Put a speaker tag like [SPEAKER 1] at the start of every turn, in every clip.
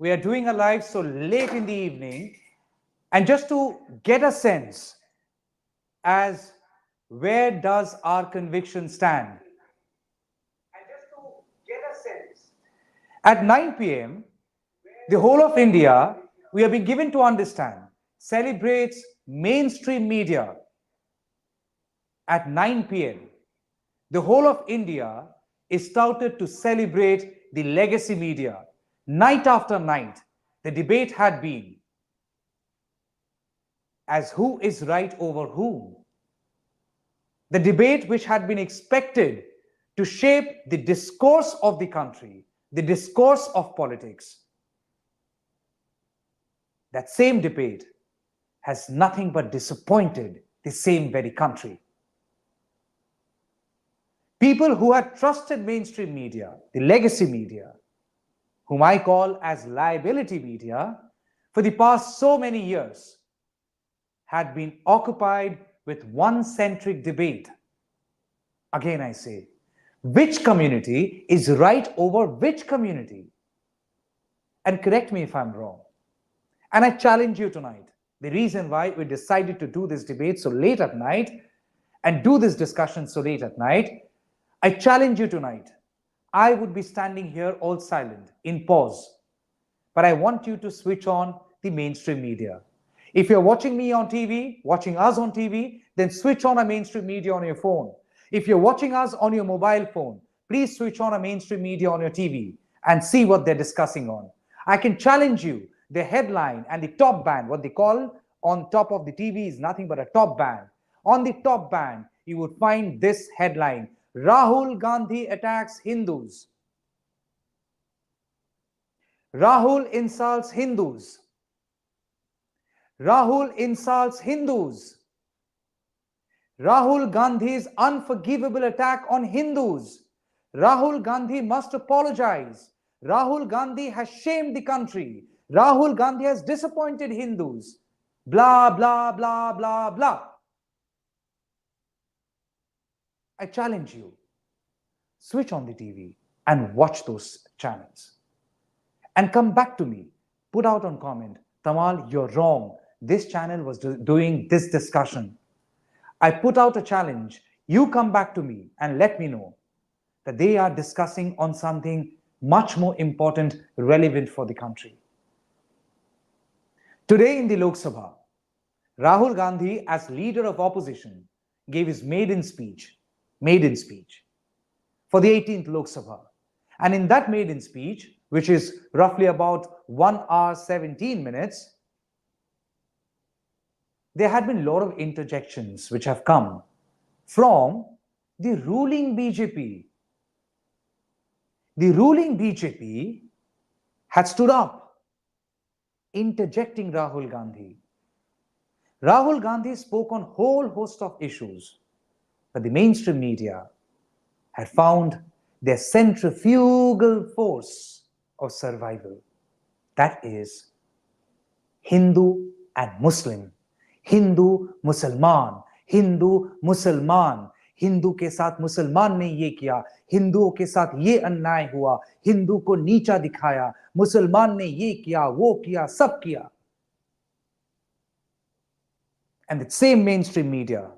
[SPEAKER 1] we are doing a live so late in the evening, and just to get a sense as where does our conviction stand. And just to get a sense, at 9 p.m., the whole of India, we have been given to understand, celebrates mainstream media. At 9 p.m., the whole of India is touted to celebrate the legacy media. Night after night, the debate had been as who is right over whom. The debate which had been expected to shape the discourse of the country, the discourse of politics. That same debate has nothing but disappointed the same very country. People who had trusted mainstream media, the legacy media, whom I call as liability media, for the past so many years, had been occupied with one centric debate. Again, I say, which community is right over which community? And correct me if I'm wrong. And I challenge you tonight. The reason why we decided to do this debate so late at night and do this discussion so late at night, I challenge you tonight. I would be standing here all silent, in pause, but I want you to switch on the mainstream media. If you're watching me on TV, watching us on TV, then switch on a mainstream media on your phone. If you're watching us on your mobile phone, please switch on a mainstream media on your TV and see what they're discussing on. I can challenge you. The headline and the top band, what they call on top of the TV is nothing but a top band. On the top band, you would find this headline: Rahul Gandhi attacks Hindus. Rahul insults Hindus. Rahul insults Hindus. Rahul Gandhi's unforgivable attack on Hindus. Rahul Gandhi must apologize. Rahul Gandhi has shamed the country. Rahul Gandhi has disappointed Hindus. Blah, blah, blah, blah, blah. I challenge you. Switch on the TV and watch those channels. And come back to me. Put out on comment, Tamal, you're wrong. This channel was doing this discussion. I put out a challenge. You come back to me and let me know that they are discussing on something much more important, relevant for the country. Today in the Lok Sabha, Rahul Gandhi, as leader of opposition, gave his maiden speech for the 18th Lok Sabha. And in that maiden speech, which is roughly about 1 hour 17 minutes, there had been a lot of interjections which have come from the ruling BJP. The ruling BJP had stood up, interjecting Rahul Gandhi. Rahul Gandhi spoke on a whole host of issues, but the mainstream media had found their centrifugal force of survival. That is Hindu and Muslim. Hindu मुसलमान, हिंदू मुसलमान, हिंदू के साथ मुसलमान ने ये किया, हिंदुओं के साथ ये अन्याय हुआ, हिंदू को नीचा दिखाया, मुसलमान ने ये किया, वो किया, सब किया. And the same mainstream media,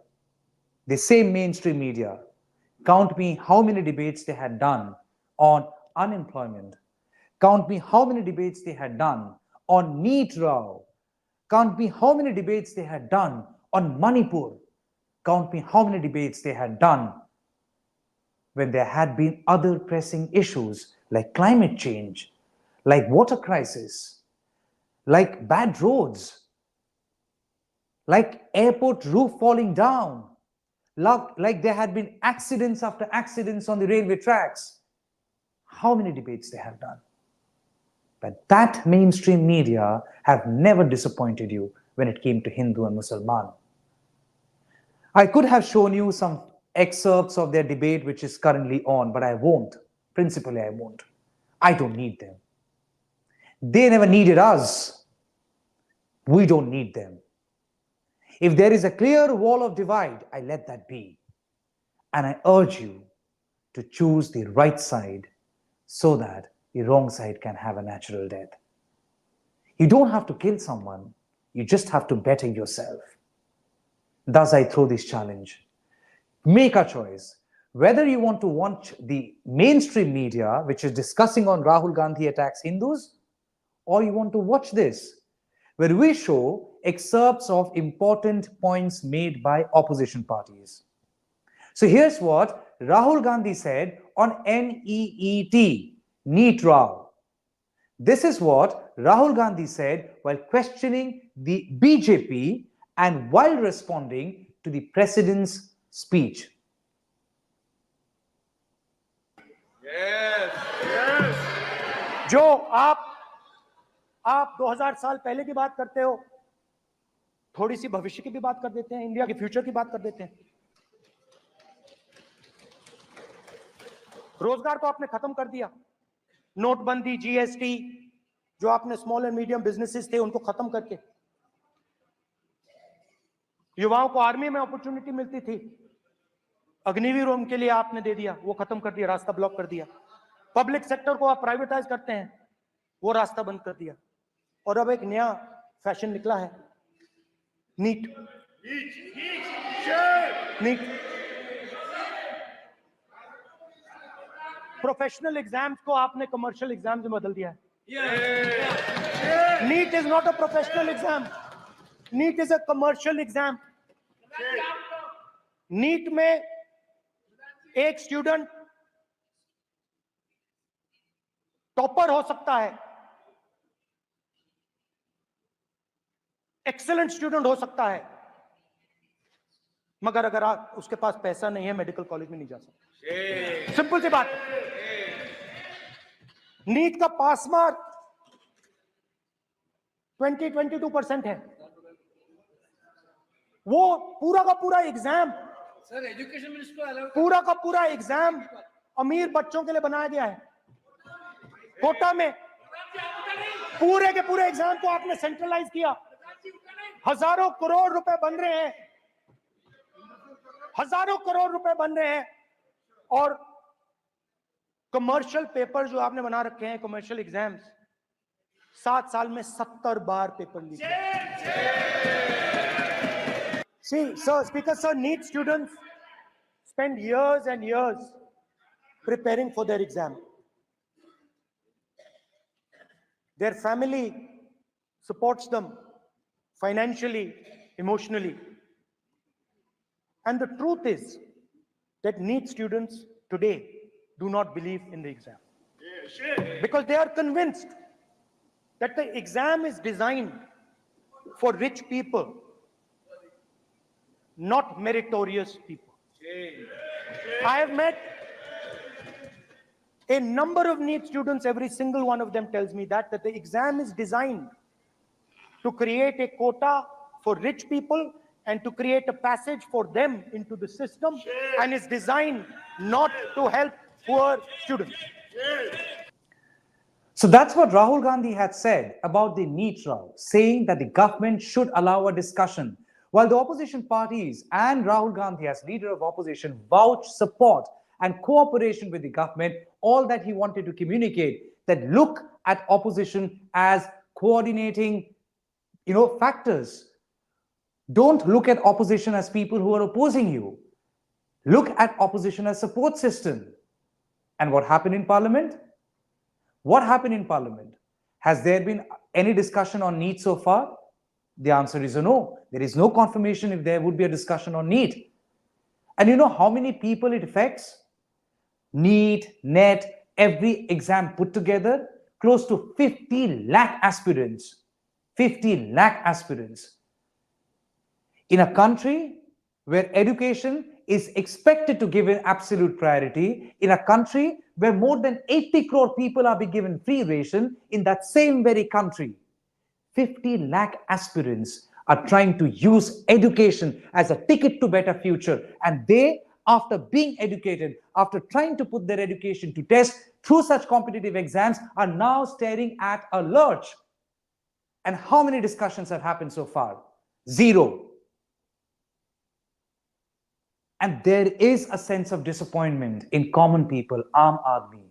[SPEAKER 1] count me how many debates they had done on unemployment, count me how many debates they had done on NEET row, count me how many debates they had done on Manipur. Count me how many debates they had done when there had been other pressing issues like climate change, like water crisis, like bad roads, like airport roof falling down, like there had been accidents after accidents on the railway tracks. How many debates they have done? But that mainstream media have never disappointed you when it came to Hindu and Musliman. I could have shown you some excerpts of their debate which is currently on, but I won't. Principally, I won't. I don't need them. They never needed us. We don't need them. If there is a clear wall of divide, I let that be. And I urge you to choose the right side so that the wrong side can have a natural death. You don't have to kill someone. You just have to better yourself. Thus, I throw this challenge. Make a choice. Whether you want to watch the mainstream media, which is discussing on Rahul Gandhi attacks Hindus, or you want to watch this, where we show excerpts of important points made by opposition parties. So here's what Rahul Gandhi said on NEET, NEET row. This is what Rahul Gandhi said while questioning the BJP and while responding to the president's speech.
[SPEAKER 2] Yes, yes. जो आप 2000 साल पहले की बात करते हो, थोड़ी सी भविष्य की भी बात कर देते हैं, इंडिया के फ्यूचर की बात कर देते हैं। रोजगार तो आपने खत्म कर दिया, नोटबंदी, जीएसटी, जो आपने स्मॉल एंड मीडियम बिजनेसेस थे उनको खत्म करके, युवाओं को आर्मी में अपॉर्चुनिटी मिलती थी, अग्निवीर उनके लिए आपने दे दिया, वो खत्म कर दिया, रास्ता ब्लॉक कर दिया। पब्लिक सेक्टर को आप प्राइवेटाइज करते हैं, वो रास्ता बंद कर दिया। और अब एक नया फैशन निकला है, नीट। प्रोफेशनल एग्जाम्स को आपने कमर्शियल एग्जाम्स में बदल दिया है। NEET is not a professional exam, NEET is a commercial exam. NEET में एक स्टूडेंट टॉपर हो सकता है, एक्सेलेंट स्टूडेंट हो सकता है, मगर अगर आप उसके पास पैसा नहीं है, मेडिकल कॉलेज में नहीं जा सकता। सिंपल सी बात। नीट का पास मार्क 22% है। वो पूरा का पूरा एग्जाम,
[SPEAKER 3] सर एजुकेशन मिनिस्टर
[SPEAKER 2] पूरा का पूरा एग्जाम अमीर बच्चों के लिए बनाया गया है। कोटा में पूरे के पूरे एग्जाम को आपने सेंट्रलाइज किया। हजारों करोड़ रुपए बन रहे हैं, हजारों करोड़ रुपए बन रहे हैं, और कमर्शियल पेपर जो आपने बना रखे हैं, कमर्शियल एग्जाम्स, 7 साल में 70 बार paper leak. See, sir, Speaker, sir, NEET students spend years and years preparing for their exam. Their family supports them financially, emotionally. And the truth is that NEET students today do not believe in the exam. Because they are convinced that the exam is designed for rich people, not meritorious people. I have met a number of NEET students, every single one of them tells me that the exam is designed to create a quota for rich people and to create a passage for them into the system, and is designed not to help poor students.
[SPEAKER 1] So that's what Rahul Gandhi had said about the NEET row, saying that the government should allow a discussion. While the opposition parties and Rahul Gandhi as leader of opposition vouch support and cooperation with the government, all that he wanted to communicate that look at opposition as coordinating, factors. Don't look at opposition as people who are opposing you. Look at opposition as support system. And what happened in Parliament? What happened in Parliament? Has there been any discussion on NEET so far? The answer is a no. There is no confirmation if there would be a discussion on NEET. And you know how many people it affects? NEET, NET, every exam put together, close to 50 lakh aspirants. 50 lakh aspirants. In a country where education is expected to give an absolute priority, in a country where more than 80 crore people are being given free ration, in that same very country, 50 lakh aspirants are trying to use education as a ticket to better future. And they, after being educated, after trying to put their education to test through such competitive exams, are now staring at a lurch. And how many discussions have happened so far? Zero. And there is a sense of disappointment in common people, आम आदमी।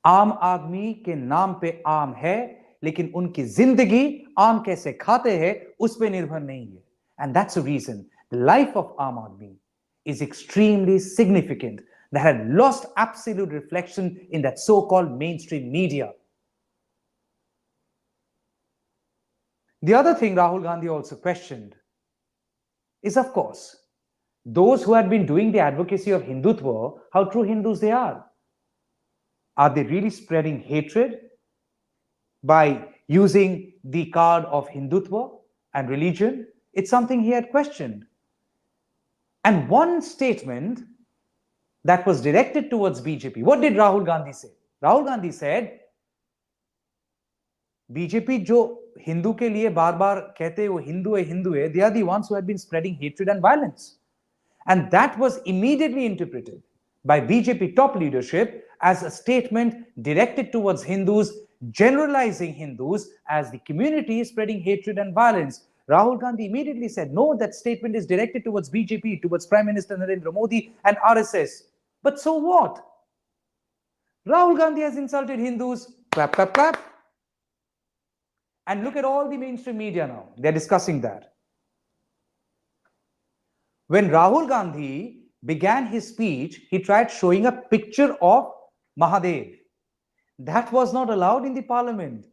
[SPEAKER 1] आम आदमी के नाम पे आम है, लेकिन उनकी जिंदगी आम कैसे खाते हैं उस पे निर्भर नहीं है. And that's the reason the life of Aam Aadmi is extremely significant, that had lost absolute reflection in that so-called mainstream media. The other thing Rahul Gandhi also questioned is, of course, those who had been doing the advocacy of Hindutva, how true Hindus they are. Are they really spreading hatred by using the card of Hindutva and religion? It's something he had questioned. And one statement that was directed towards BJP, what did Rahul Gandhi say? Rahul Gandhi said, BJP जो हिंदू के लिए बार बार कहते हैं वो हिंदू है, they are the ones who had been spreading hatred and violence. And that was immediately interpreted by BJP top leadership as a statement directed towards Hindus, generalizing Hindus as the community spreading hatred and violence. Rahul Gandhi immediately said, no, that statement is directed towards BJP, towards Prime Minister Narendra Modi and RSS. But so what? Rahul Gandhi has insulted Hindus, clap, clap, clap. And look at all the mainstream media now. They're discussing that. When Rahul Gandhi began his speech, he tried showing a picture of Mahadev. That was not allowed in the parliament.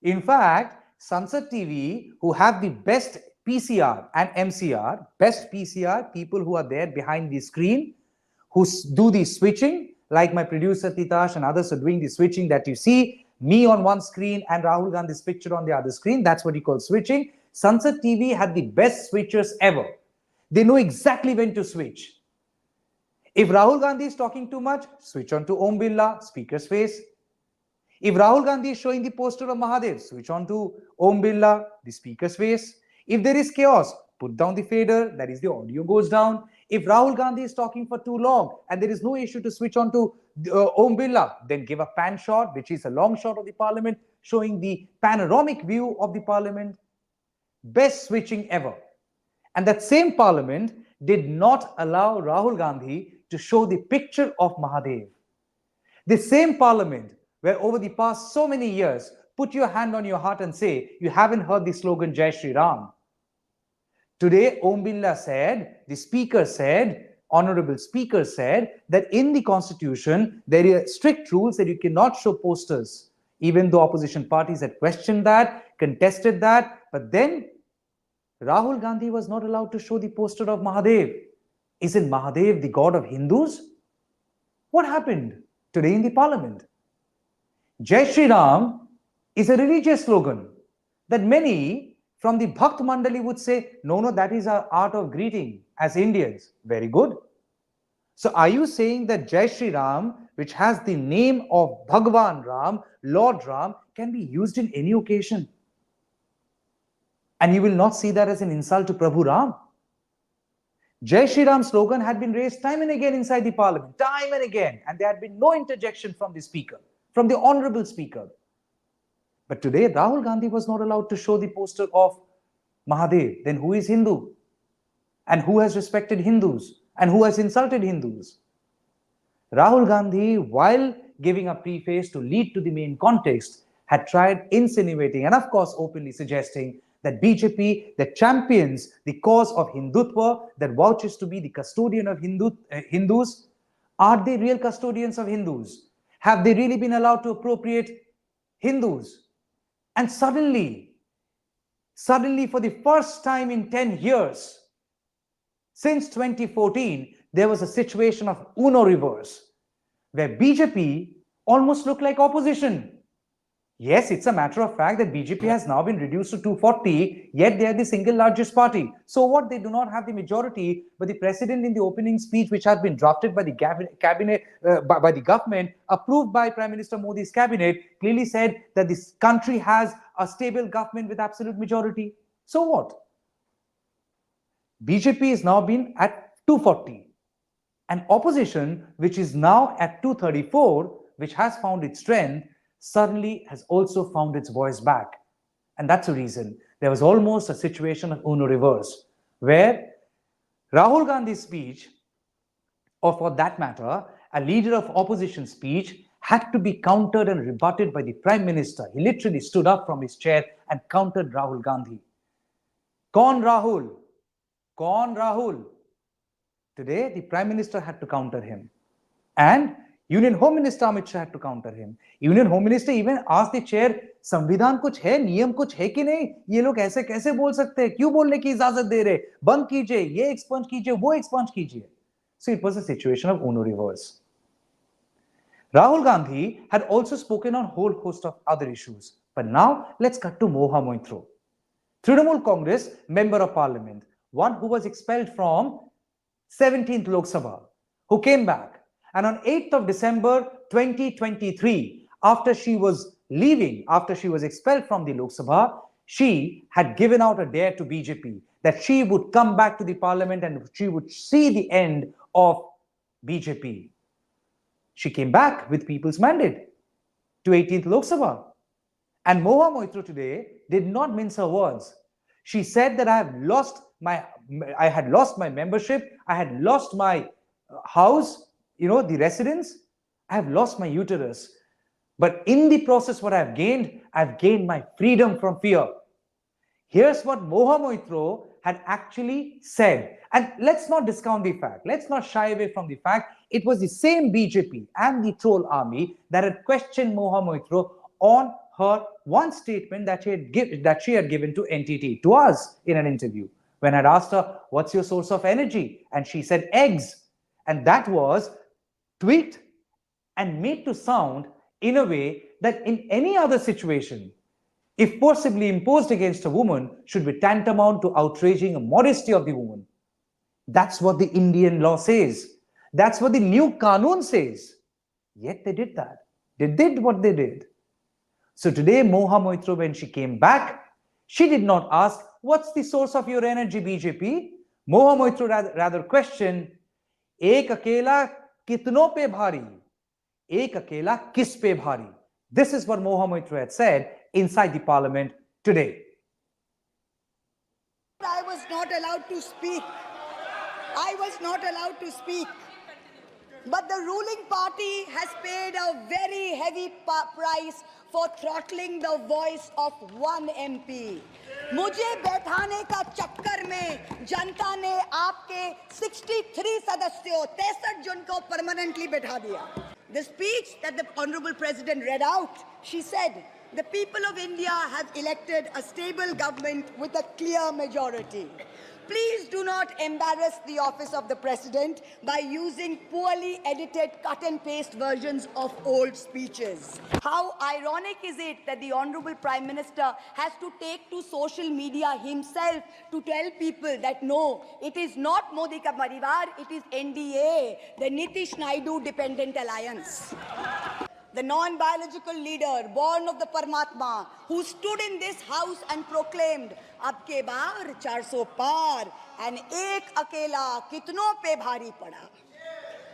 [SPEAKER 1] In fact, Sansad TV, who have the best PCR and MCR, best PCR, people who are there behind the screen, who do the switching, like my producer Titash and others are doing the switching that you see, me on one screen and Rahul Gandhi's picture on the other screen. That's what he calls switching. Sansad TV had the best switchers ever. They know exactly when to switch. If Rahul Gandhi is talking too much, switch on to Om Birla, speaker's face. If Rahul Gandhi is showing the poster of Mahadev, switch on to Om Birla, the speaker's face. If there is chaos, put down the fader, that is the audio goes down. If Rahul Gandhi is talking for too long and there is no issue to switch on to Om Birla, then give a pan shot, which is a long shot of the parliament, showing the panoramic view of the parliament. Best switching ever. And that same parliament did not allow Rahul Gandhi to show the picture of Mahadev. The same parliament where over the past so many years, put your hand on your heart and say, you haven't heard the slogan Jai Shri Ram. Today, Om Birla said, the speaker said, honorable speaker said, that in the constitution, there are strict rules that you cannot show posters. Even though opposition parties had questioned that, contested that, but then Rahul Gandhi was not allowed to show the poster of Mahadev. Isn't Mahadev the god of Hindus? What happened today in the parliament? Jai Shri Ram is a religious slogan that many from the Bhakt Mandali would say, no, that is our art of greeting as Indians. Very good. So are you saying that Jai Shri Ram, which has the name of Bhagwan Ram, Lord Ram, can be used in any occasion? And you will not see that as an insult to Prabhu Ram. Jai Shri Ram slogan had been raised time and again inside the parliament, time and again, and there had been no interjection from the speaker, from the honorable speaker. But today, Rahul Gandhi was not allowed to show the poster of Mahadev. Then who is Hindu? And who has respected Hindus? And who has insulted Hindus? Rahul Gandhi, while giving a preface to lead to the main context, had tried insinuating and of course openly suggesting that BJP that champions the cause of Hindutva, that vouches to be the custodian of Hindus, are they real custodians of Hindus? Have they really been allowed to appropriate Hindus? And suddenly for the first time in 10 years, since 2014, there was a situation of Uno reverse, where BJP almost looked like opposition. Yes, it's a matter of fact that BJP has now been reduced to 240, yet they are the single largest party. So what? They do not have the majority, but the president in the opening speech, which has been drafted by the cabinet, by the government, approved by Prime Minister Modi's cabinet, clearly said that this country has a stable government with absolute majority. So what? BJP is now been at 240. And opposition, which is now at 234, which has found its strength, suddenly has also found its voice back. And that's the reason there was almost a situation of Uno reverse, where Rahul Gandhi's speech, or for that matter, a leader of opposition speech, had to be countered and rebutted by the Prime Minister. He literally stood up from his chair and countered Rahul Gandhi. Kaun Rahul? Kaun Rahul? Today, the Prime Minister had to counter him. And Union Home Minister Amit Shah had to counter him. Union Home Minister even asked the chair, संविधान कुछ है, नियम कुछ है कि नहीं? ये लोग ऐसे कैसे बोल सकते हैं? क्यों बोलने की इजाजत दे रहे? बंद कीजिए, ये एक्सपंज कीजिए, वो एक्सपंज कीजिए. So it was a situation of Uno reverse. Rahul Gandhi had also spoken on a whole host of other issues. But now let's cut to Mahua Moitra, Trinamool Congress Member of Parliament, one who was expelled from 17th Lok Sabha, who came back. And on 8th of December 2023, after she was leaving, after she was expelled from the Lok Sabha, she had given out a dare to BJP that she would come back to the parliament and she would see the end of BJP. She came back with people's mandate to 18th Lok Sabha. And Mahua Moitra today did not mince her words. She said that I had lost my membership, I had lost my house, the residence, I have lost my uterus. But in the process, what I've gained my freedom from fear. Here's what Mahua Moitra had actually said. And let's not discount the fact, let's not shy away from the fact, it was the same BJP and the troll army that had questioned Mahua Moitra on her one statement that she had given to NTT, to us in an interview. When I'd asked her, what's your source of energy? And she said, eggs. And that was tweaked and made to sound in a way that in any other situation, if forcibly imposed against a woman, should be tantamount to outraging the modesty of the woman. That's what the Indian law says. That's what the new Qanun says. Yet they did that. They did what they did. So today, Mahua Moitra, when she came back, she did not ask, what's the source of your energy, BJP? Mahua Moitra rather questioned, ek akela kitno pe bhari? Ek akela kis pe bhari? This is what Mahua Moitra had said inside the parliament today.
[SPEAKER 4] I was not allowed to speak. I was not allowed to speak. But the ruling party has paid a very heavy price for throttling the voice of one MP. मुझे बैठाने का चक्कर में जनता ने आपके 63 सदस्यों 63 जन को permanently बैठा दिया. The speech that the Honorable President read out, she said, the people of India have elected a stable government with a clear majority. Please do not embarrass the office of the President by using poorly edited cut and paste versions of old speeches. How ironic is it that the Honorable Prime Minister has to take to social media himself to tell people that no, it is not Modi ka parivar, it is NDA, the Nitish Naidu Dependent Alliance. The non-biological leader, born of the Paramatma, who stood in this house and proclaimed, "Ab ke baar 400 par, and ek akela kitno pe bhari pada."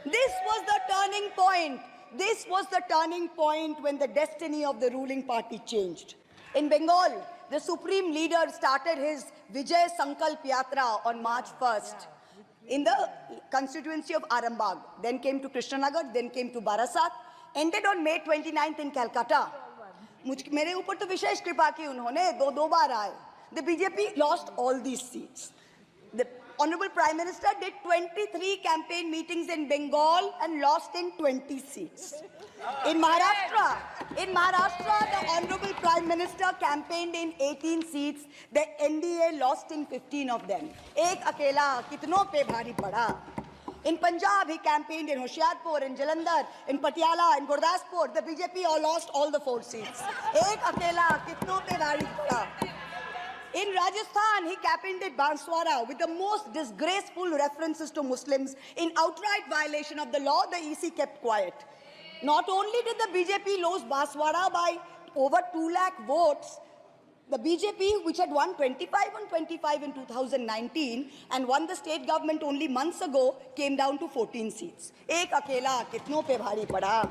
[SPEAKER 4] This was the turning point. This was the turning point when the destiny of the ruling party changed. In Bengal, the supreme leader started his Vijay Sankalp Yatra on March 1st in the constituency of Arambagh. Then came to Krishnanagar, then came to Barasat. Ended on May 29th in Calcutta. मेरे ऊपर तो विशेष कृपा की उन्होंने दो बार आए. The BJP lost all these seats. The Honorable Prime Minister did 23 campaign meetings in Bengal and lost in 20 seats. In Maharashtra, the Honorable Prime Minister campaigned in 18 seats. The NDA lost in 15 of them. Ek akela kitno pe bhari pada. In Punjab, he campaigned in Hoshiarpur, in Jalandhar, in Patiala, in Gurdaspur. The BJP all lost all the 4 seats. Ek akela, kitno pe bhari pada. In Rajasthan, he campaigned in Banswara with the most disgraceful references to Muslims. In outright violation of the law, the EC kept quiet. Not only did the BJP lose Banswara by over 2 lakh votes, the BJP, which had won 25 on 25 in 2019 and won the state government only months ago, came down to 14 seats. Ek akela kitno pe bhari pada.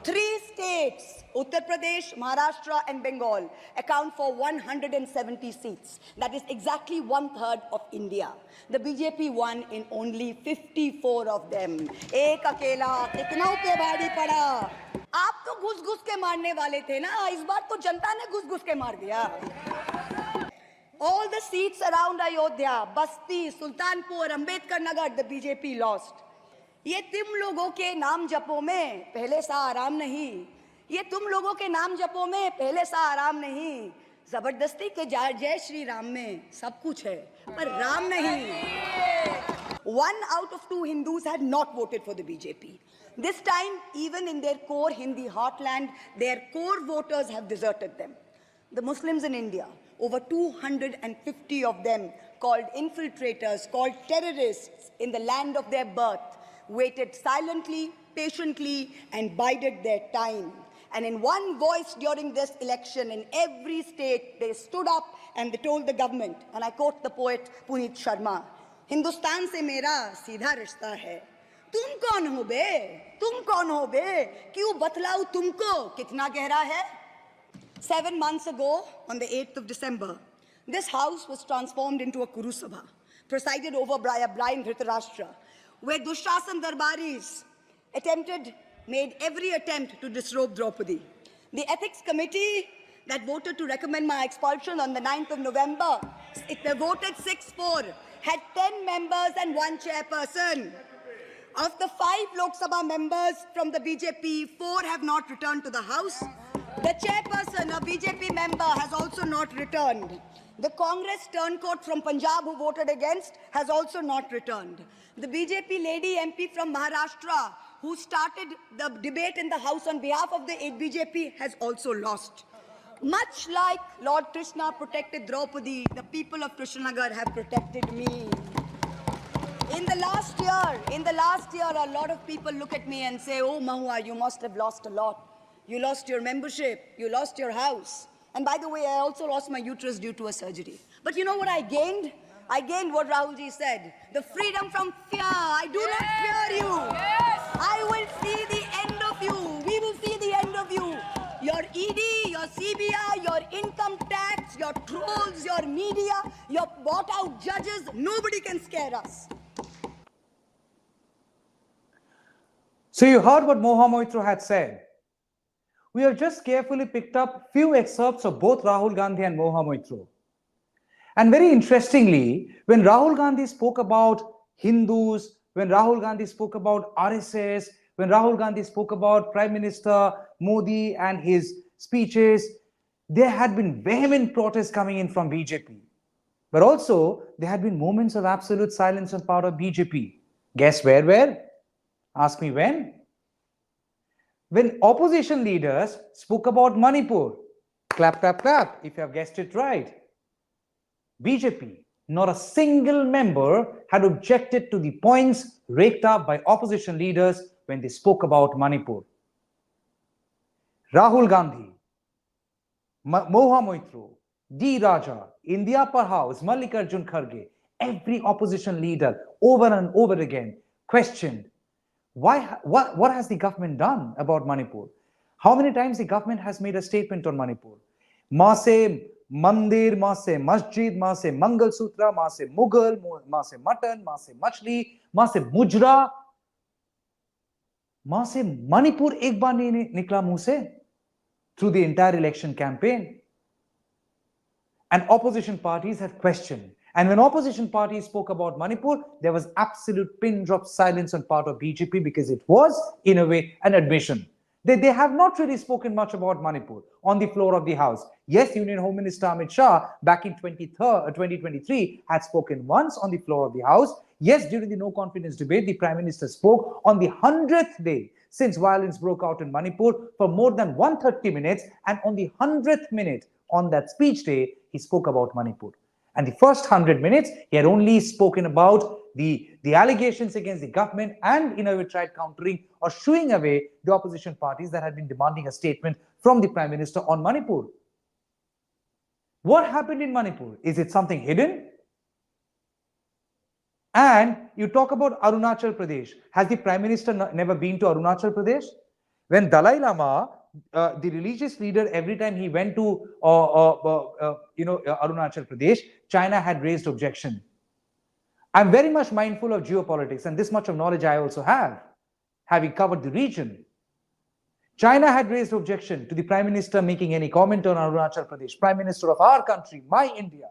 [SPEAKER 4] 3 states, Uttar Pradesh, Maharashtra and Bengal, account for 170 seats. That is exactly 1/3 of India. The BJP won in only 54 of them. Ek akela kitno pe bhari pada. आप तो घुस घुस के मारने वाले थे ना, इस बार तो जनता ने घुस घुस के मार दिया. All the seats around Ayodhya, Basti, Sultanpur, Ambedkar Nagar, the BJP lost. ये तुम लोगों के नाम जपों में पहले सा आराम नहीं, ये तुम लोगों के नाम जपों में पहले सा आराम नहीं, जबरदस्ती के जय श्री राम में सब कुछ है पर राम नहीं. 1 out of 2 Hindus had not voted for the BJP. This time, even in their core Hindi heartland, their core voters have deserted them. The Muslims in India, over 250 of them, called infiltrators, called terrorists in the land of their birth, waited silently, patiently, and bided their time. And in one voice during this election, in every state, they stood up and they told the government, and I quote the poet Puneet Sharma, Hindustan से मेरा सीधा रिश्ता है, तुम कौन हो बे, तुम कौन हो बे, क्यों बतलाऊं तुमको कितना गहरा है. 7 months ago, on the 8th of December, this house was transformed into a Kuru Sabha, presided over by a blind Dhritarashtra, where Dushrasan Darbaris made every attempt to disrobe Draupadi. The ethics committee that voted to recommend my expulsion on the 9th of November, they voted 6-4, had 10 members and 1 chairperson. Of the 5 Lok Sabha members from the BJP, 4 have not returned to the house. The chairperson, a BJP member, has also not returned. The Congress turncoat from Punjab who voted against has also not returned. The BJP lady MP from Maharashtra who started the debate in the House on behalf of the BJP has also lost. Much like Lord Krishna protected Draupadi, the people of Krishnanagar have protected me. In the last year, a lot of people look at me and say, oh, Mahua, you must have lost a lot. You lost your membership, you lost your house. And by the way, I also lost my uterus due to a surgery. But you know what I gained? I gained what Rahulji said, the freedom from fear. I do not fear you. I will see the end of you. We will see the end of you. Your ED, your CBI, your income tax, your trolls, your media, your bought-out judges, nobody can scare us.
[SPEAKER 1] So you heard what Mahua Moitra had said. We have just carefully picked up few excerpts of both Rahul Gandhi and Mahua Moitra. And very interestingly, when Rahul Gandhi spoke about Hindus, when Rahul Gandhi spoke about RSS, when Rahul Gandhi spoke about Prime Minister Modi and his speeches, there had been vehement protests coming in from BJP. But also, there had been moments of absolute silence on part of BJP. Guess where? Ask me when? When opposition leaders spoke about Manipur. Clap, clap, clap, if you have guessed it right. BJP, not a single member had objected to the points raked up by opposition leaders when they spoke about Manipur. Rahul Gandhi, Mahua Moitra, D. Raja, in the upper house, Mallikarjun Kharge, every opposition leader over and over again questioned what has the government done about Manipur? How many times the government has made a statement on Manipur? माँ से मंदिर, माँ से मस्जिद, माँ से मंगलसूत्र, माँ से मुगल, माँ से मटन, माँ से मछली, माँ से मुजरा, माँ से मणिपुर एक बार नहीं निकला मुंह से through the entire election campaign. And opposition parties had questioned. And when opposition parties spoke about Manipur, there was absolute pin drop silence on part of BJP because it was, in a way, an admission. They have not really spoken much about Manipur on the floor of the House. Yes, Union Home Minister Amit Shah back in 2023 had spoken once on the floor of the House. Yes, during the no confidence debate, the Prime Minister spoke on the 100th day since violence broke out in Manipur for more than 130 minutes. And on the 100th minute on that speech day, he spoke about Manipur. And the first 100 minutes, he had only spoken about the allegations against the government and in a way tried countering or shooing away the opposition parties that had been demanding a statement from the Prime Minister on Manipur. What happened in Manipur? Is it something hidden? And you talk about Arunachal Pradesh. Has the Prime Minister never been to Arunachal Pradesh? When Dalai Lama, the religious leader, every time he went to Arunachal Pradesh, China had raised objection. I'm very much mindful of geopolitics, and this much of knowledge I also have, having covered the region. China had raised objection to the Prime Minister making any comment on Arunachal Pradesh, Prime Minister of our country, my India.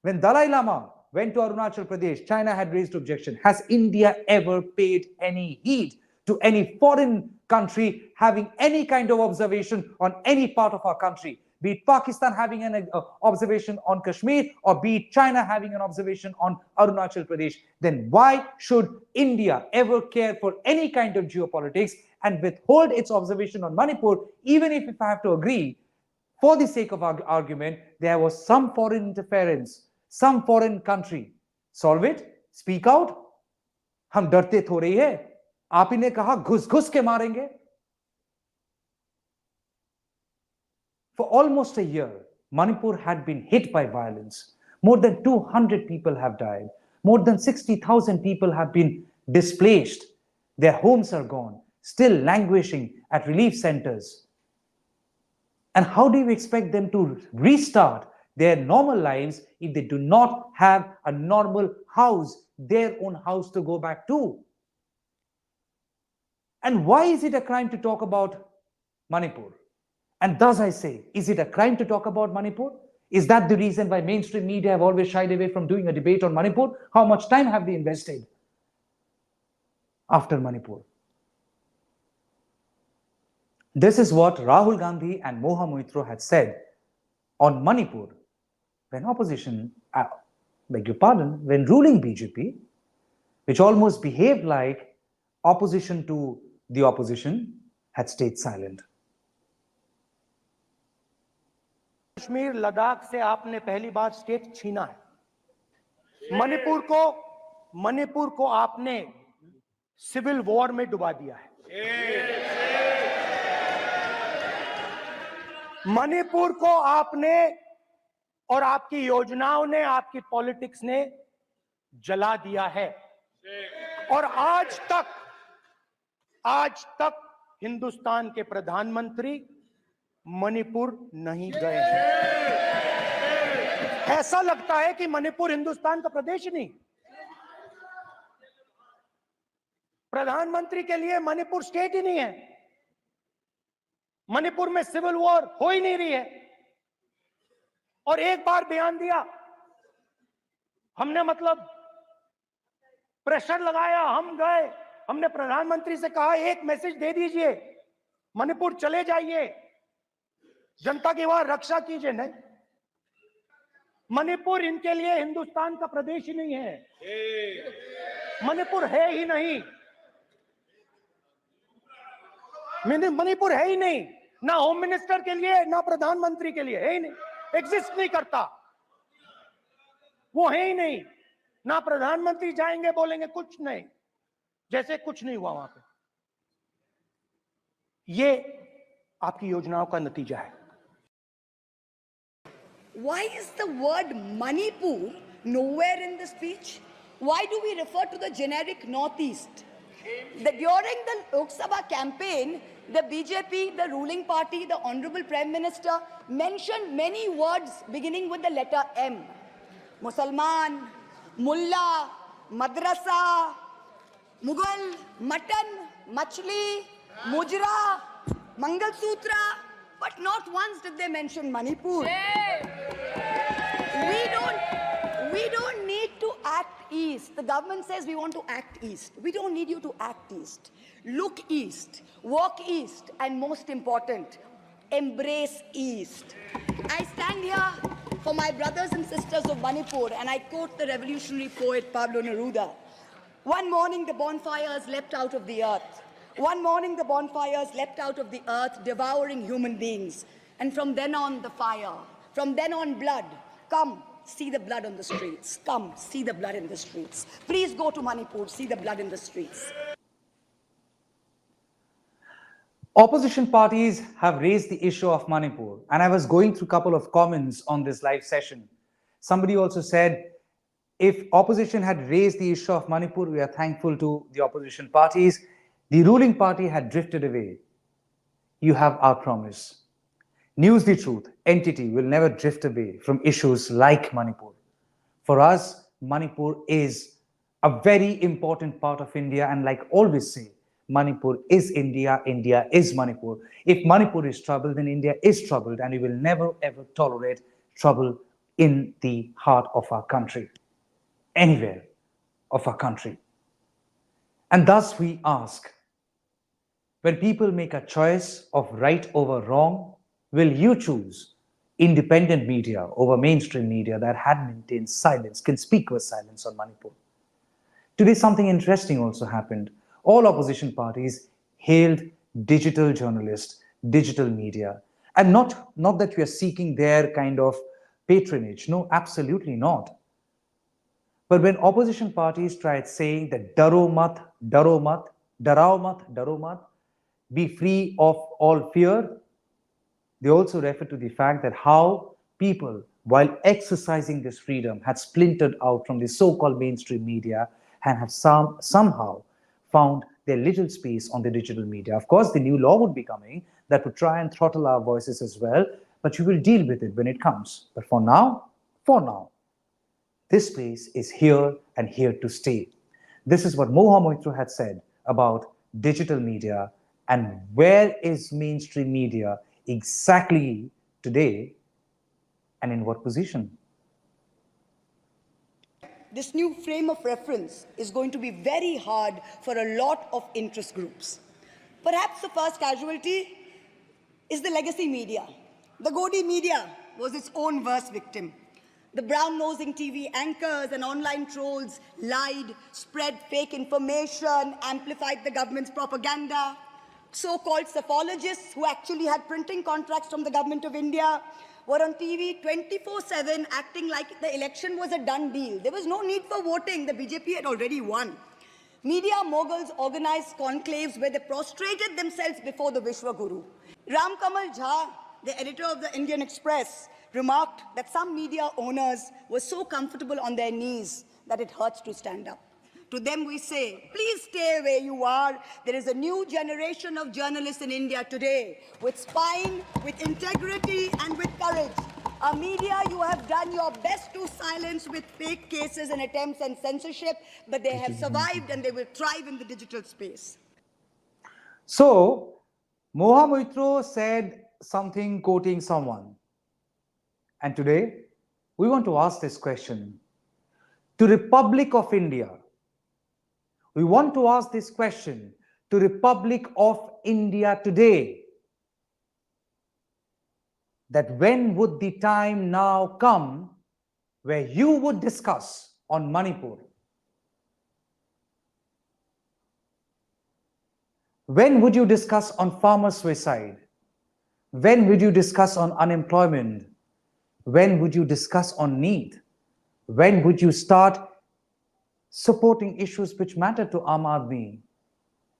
[SPEAKER 1] When Dalai Lama went to Arunachal Pradesh, China had raised objection. Has India ever paid any heed to any foreign country having any kind of observation on any part of our country? Be it Pakistan having an observation on Kashmir, or be it China having an observation on Arunachal Pradesh, then why should India ever care for any kind of geopolitics and withhold its observation on Manipur, even if I have to agree, for the sake of argument, there was some foreign interference, some foreign country. Solve it, speak out. हम डरते थोड़े ही है, आप ही ने कहा घुस घुस के मारेंगे. For almost a year, Manipur had been hit by violence. More than 200 people have died. More than 60,000 people have been displaced. Their homes are gone, still languishing at relief centers. And how do you expect them to restart their normal lives if they do not have a normal house, their own house to go back to? And why is it a crime to talk about Manipur? And thus I say, is it a crime to talk about Manipur? Is that the reason why mainstream media have always shied away from doing a debate on Manipur? How much time have they invested after Manipur? This is what Rahul Gandhi and Mahua Moitra had said on Manipur when opposition, beg your pardon, when ruling BJP, which almost behaved like opposition to the opposition, had stayed silent.
[SPEAKER 2] Kashmir Ladakh से आपने पहली बार state छीना है. मणिपुर को आपने civil war में डुबा दिया है. मणिपुर को आपने और आपकी योजनाओं ने, आपकी पॉलिटिक्स ने जला दिया है. और आज तक हिंदुस्तान के प्रधानमंत्री मणिपुर नहीं गए हैं. ऐसा लगता है कि मणिपुर हिंदुस्तान का प्रदेश ही नहीं. प्रधानमंत्री के लिए मणिपुर स्टेट ही नहीं है. मणिपुर में सिविल वॉर हो ही नहीं रही है. और एक बार बयान दिया, हमने मतलब प्रेशर लगाया, हम गए, हमने प्रधानमंत्री से कहा एक मैसेज दे दीजिए, मणिपुर चले जाइए, जनता की वहां रक्षा कीजिए. नहीं, मणिपुर इनके लिए हिंदुस्तान का प्रदेश ही नहीं है. मणिपुर है ही नहीं. मणिपुर है ही नहीं, ना होम मिनिस्टर के लिए, ना प्रधानमंत्री के लिए, है ही नहीं. एग्जिस्ट नहीं करता, वो है ही नहीं. ना प्रधानमंत्री जाएंगे बोलेंगे कुछ नहीं, जैसे कुछ नहीं हुआ वहां पे. ये आपकी योजनाओं का नतीजा है.
[SPEAKER 4] Why is the word Manipur nowhere in the speech? Why do we refer to the generic Northeast? During the Lok Sabha campaign, the BJP, the ruling party, the Honorable Prime Minister mentioned many words beginning with the letter M. Musalman, Mullah, Madrasa, Mughal, Mutton, Machli, Mujra, Mangal Sutra, but not once did they mention Manipur. We don't need to act east. The government says we want to act east. We don't need you to act east. Look east, walk east, and most important, embrace east. I stand here for my brothers and sisters of Manipur, and I quote the revolutionary poet Pablo Neruda. One morning the bonfires leapt out of the earth. One morning the bonfires leapt out of the earth, devouring human beings. And from then on, the fire. From then on, blood. Come, see the blood on the streets. Come, see the blood in the streets. Please go to Manipur, see the blood in the streets.
[SPEAKER 1] Opposition parties have raised the issue of Manipur, and I was going through a couple of comments on this live session. Somebody also said, if opposition had raised the issue of Manipur, we are thankful to the opposition parties. The ruling party had drifted away. You have our promise. News the truth, entity will never drift away from issues like Manipur. For us, Manipur is a very important part of India, and like always say, Manipur is India, India is Manipur. If Manipur is troubled, then India is troubled, and we will never ever tolerate trouble in the heart of our country, anywhere of our country. And thus we ask, when people make a choice of right over wrong, will you choose independent media over mainstream media that had maintained silence, conspicuous silence on Manipur? Today, something interesting also happened. All opposition parties hailed digital journalists, digital media, and not that we are seeking their kind of patronage. No, absolutely not. But when opposition parties tried saying that daro mat, darao mat, daro mat, be free of all fear, they also refer to the fact that how people, while exercising this freedom, had splintered out from the so-called mainstream media and have somehow found their little space on the digital media. Of course, the new law would be coming that would try and throttle our voices as well, but you will deal with it when it comes. But for now, this place is here and here to stay. This is what Mahua Moitra had said about digital media, and where is mainstream media exactly today and in what position?
[SPEAKER 4] This new frame of reference is going to be very hard for a lot of interest groups. Perhaps the first casualty is the legacy media. The Godi media was its own worst victim. The brown-nosing TV anchors and online trolls lied, spread fake information, amplified the government's propaganda. So-called psephologists who actually had printing contracts from the government of India were on TV 24/7 acting like the election was a done deal. There was no need for voting. The BJP had already won. Media moguls organized conclaves where they prostrated themselves before the Vishwa Guru. Ram Kamal Jha, the editor of the Indian Express, remarked that some media owners were so comfortable on their knees that it hurts to stand up. To them we say, please stay where you are. There is a new generation of journalists in India today with spine, with integrity, and with courage. Our media, you have done your best to silence with fake cases and attempts and censorship, but they have survived and they will thrive in the digital space.
[SPEAKER 1] So, Mahua Moitra said something quoting someone. And today, we want to ask this question. To Republic of India, we want to ask this question to Republic of India today, that when would the time now come where you would discuss on Manipur? When would you discuss on farmer suicide? When would you discuss on unemployment? When would you discuss on NEET? When would you start supporting issues which matter to Aam Aadmi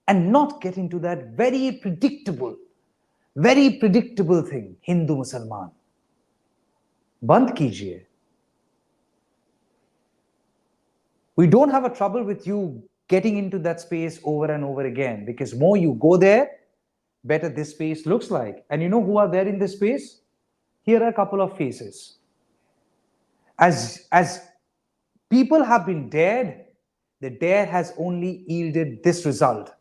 [SPEAKER 1] and not get into that very predictable thing, Hindu Mussalman? Band kijiye. We don't have a trouble with you getting into that space over and over again, because more you go there, better this space looks like. And you know who are there in this space? Here are a couple of faces. As people have been dared, the dare has only yielded this result.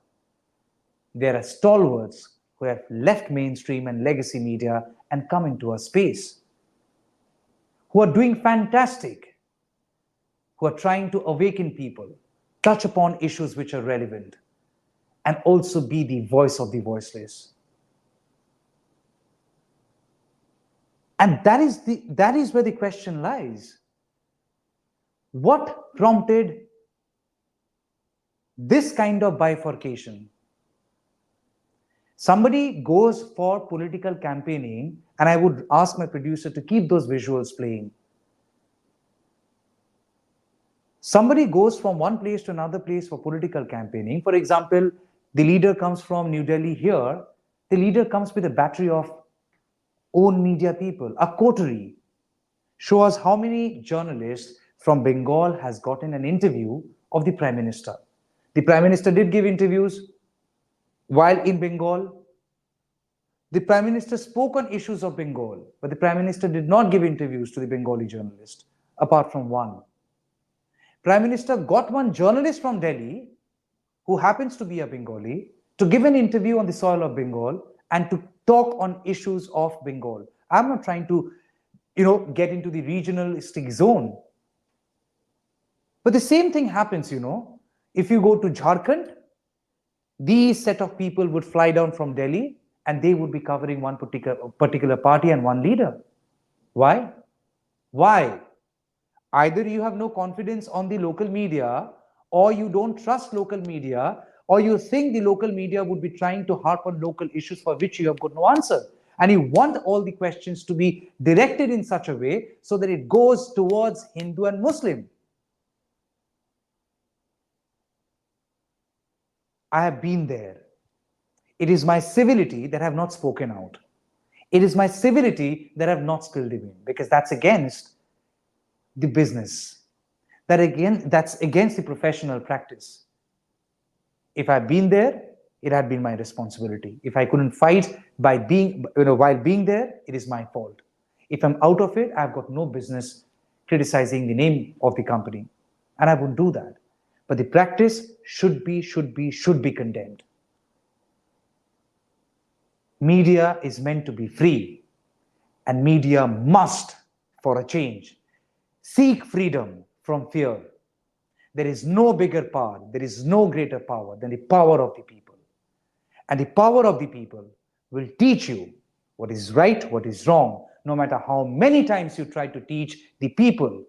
[SPEAKER 1] There are stalwarts who have left mainstream and legacy media and come into a space, who are doing fantastic, who are trying to awaken people, touch upon issues which are relevant, and also be the voice of the voiceless. And that is where the question lies. What prompted this kind of bifurcation? Somebody goes for political campaigning, and I would ask my producer to keep those visuals playing. Somebody goes from one place to another place for political campaigning. For example, the leader comes from New Delhi here. The leader comes with a battery of own media people, a coterie. Show us how many journalists from Bengal has gotten an interview of the Prime Minister. The Prime Minister did give interviews while in Bengal. The Prime Minister spoke on issues of Bengal, but the Prime Minister did not give interviews to the Bengali journalist, apart from one. Prime Minister got one journalist from Delhi who happens to be a Bengali, to give an interview on the soil of Bengal and to talk on issues of Bengal. I'm not trying to, get into the regionalistic zone. But the same thing happens, if you go to Jharkhand, these set of people would fly down from Delhi and they would be covering one particular party and one leader. Why? Why? Either you have no confidence on the local media, or you don't trust local media, or you think the local media would be trying to harp on local issues for which you have got no answer. And you want all the questions to be directed in such a way so that it goes towards Hindu and Muslim. I have been there. It is my civility that I have not spoken out. It is my civility that I have not spilled the bean, because that's against the business. That's against the professional practice. If I've been there, it had been my responsibility. If I couldn't fight by while being there, it is my fault. If I'm out of it, I've got no business criticizing the name of the company, and I wouldn't do that. But the practice should be condemned. Media is meant to be free, and media must, for a change, seek freedom from fear. There is no bigger power, there is no greater power than the power of the people. And the power of the people will teach you what is right, what is wrong, no matter how many times you try to teach the people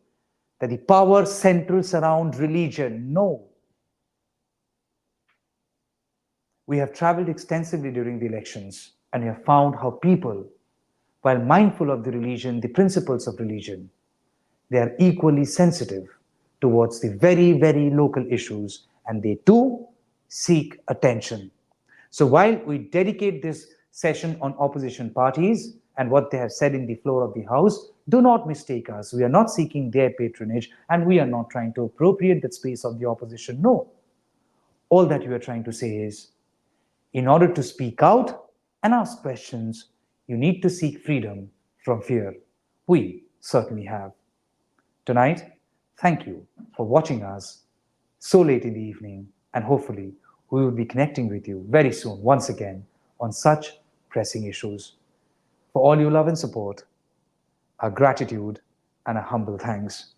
[SPEAKER 1] that the power centers around religion. No. We have traveled extensively during the elections, and we have found how people, while mindful of the religion, the principles of religion, they are equally sensitive towards the very, very local issues, and they too seek attention. So while we dedicate this session on opposition parties and what they have said in the floor of the House, do not mistake us. We are not seeking their patronage, and we are not trying to appropriate that space of the opposition. No. All that we are trying to say is, in order to speak out and ask questions, you need to seek freedom from fear. We certainly have. Tonight, thank you for watching us so late in the evening, and hopefully we will be connecting with you very soon once again on such pressing issues. For all your love and support, our gratitude and our humble thanks.